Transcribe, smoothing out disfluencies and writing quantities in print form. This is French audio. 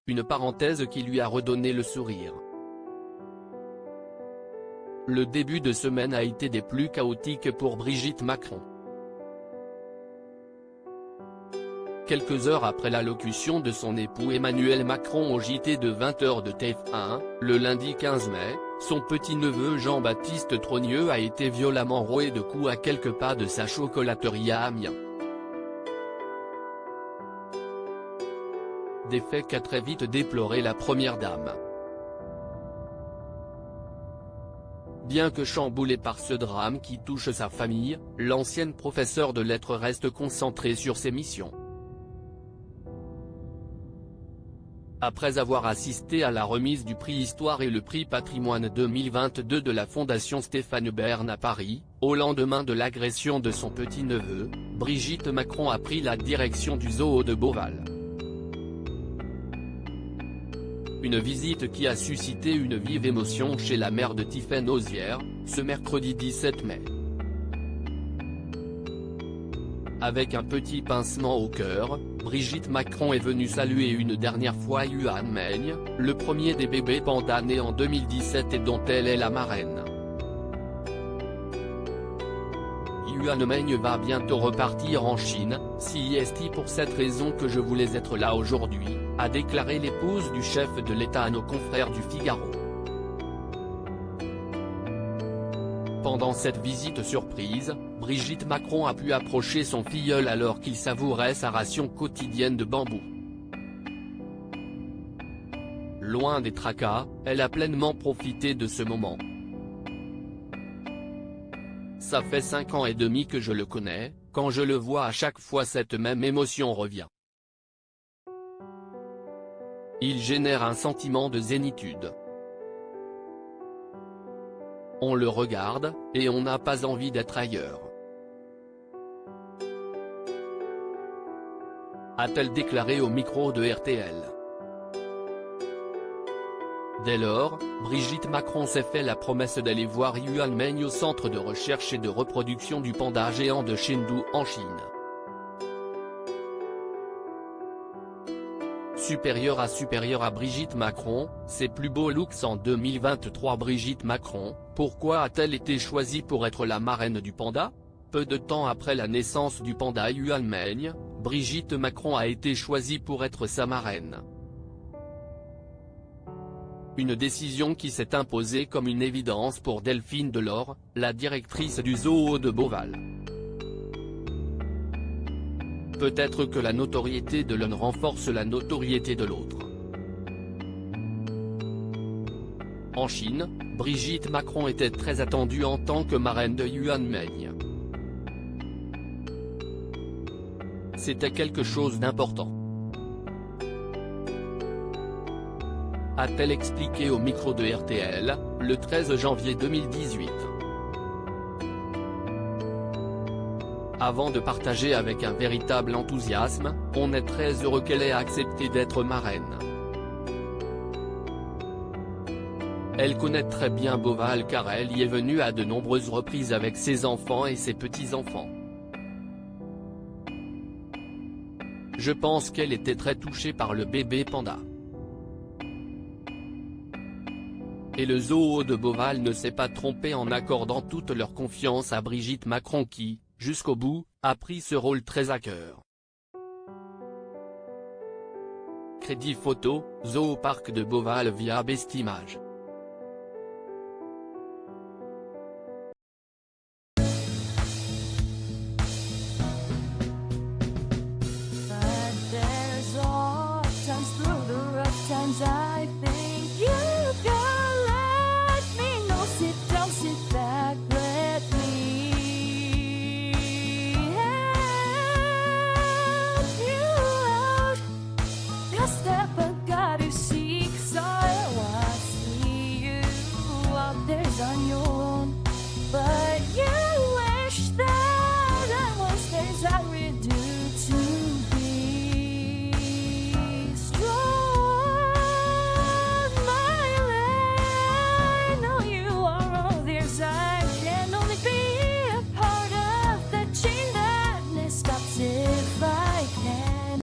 une parenthèse qui lui a redonné le sourire. Le début de semaine a été des plus chaotiques pour Brigitte Macron. Quelques heures après l'allocution de son époux Emmanuel Macron au JT de 20h de TF1, le lundi 15 mai, son petit-neveu Jean-Baptiste Trogneux a été violemment roué de coups à quelques pas de sa chocolaterie à Amiens. Des faits qu'a très vite déploré la première dame. Bien que chamboulée par ce drame qui touche sa famille, l'ancienne professeure de lettres reste concentrée sur ses missions. Après avoir assisté à la remise du prix Histoire et le prix Patrimoine 2022 de la Fondation Stéphane Bern à Paris, au lendemain de l'agression de son petit-neveu, Brigitte Macron a pris la direction du zoo de Beauval. Une visite qui a suscité une vive émotion chez la mère de Tiphaine Ozière, ce mercredi 17 mai. Avec un petit pincement au cœur, Brigitte Macron est venue saluer une dernière fois Yuan Meng, le premier des bébés pandas nés en 2017 et dont elle est la marraine. Yuan Meng va bientôt repartir en Chine, c'est pour cette raison que je voulais être là aujourd'hui, a déclaré l'épouse du chef de l'État à nos confrères du Figaro. Pendant cette visite surprise, Brigitte Macron a pu approcher son filleul alors qu'il savourait sa ration quotidienne de bambou. Loin des tracas, elle a pleinement profité de ce moment. Ça fait 5 ans et demi que je le connais, quand je le vois à chaque fois cette même émotion revient. Il génère un sentiment de zénitude. On le regarde, et on n'a pas envie d'être ailleurs. A-t-elle déclaré au micro de RTL. Dès lors, Brigitte Macron s'est fait la promesse d'aller voir Yuan Meng au centre de recherche et de reproduction du panda géant de Chengdu en Chine. Supérieure à Brigitte Macron, ses plus beaux looks en 2023. Brigitte Macron, pourquoi a-t-elle été choisie pour être la marraine du panda? Peu de temps après la naissance du panda Yuan Meng, Brigitte Macron a été choisie pour être sa marraine. Une décision qui s'est imposée comme une évidence pour Delphine Delors, la directrice du zoo de Beauval. Peut-être que la notoriété de l'un renforce la notoriété de l'autre. En Chine, Brigitte Macron était très attendue en tant que marraine de Yuan Meng. C'était quelque chose d'important. A-t-elle expliqué au micro de RTL, le 13 janvier 2018. Avant de partager avec un véritable enthousiasme, on est très heureux qu'elle ait accepté d'être marraine. Elle connaît très bien Beauval car elle y est venue à de nombreuses reprises avec ses enfants et ses petits-enfants. Je pense qu'elle était très touchée par le bébé panda. Et le zoo de Beauval ne s'est pas trompé en accordant toute leur confiance à Brigitte Macron qui, jusqu'au bout, a pris ce rôle très à cœur. Crédit photo, Zoo Parc de Beauval via Bestimage.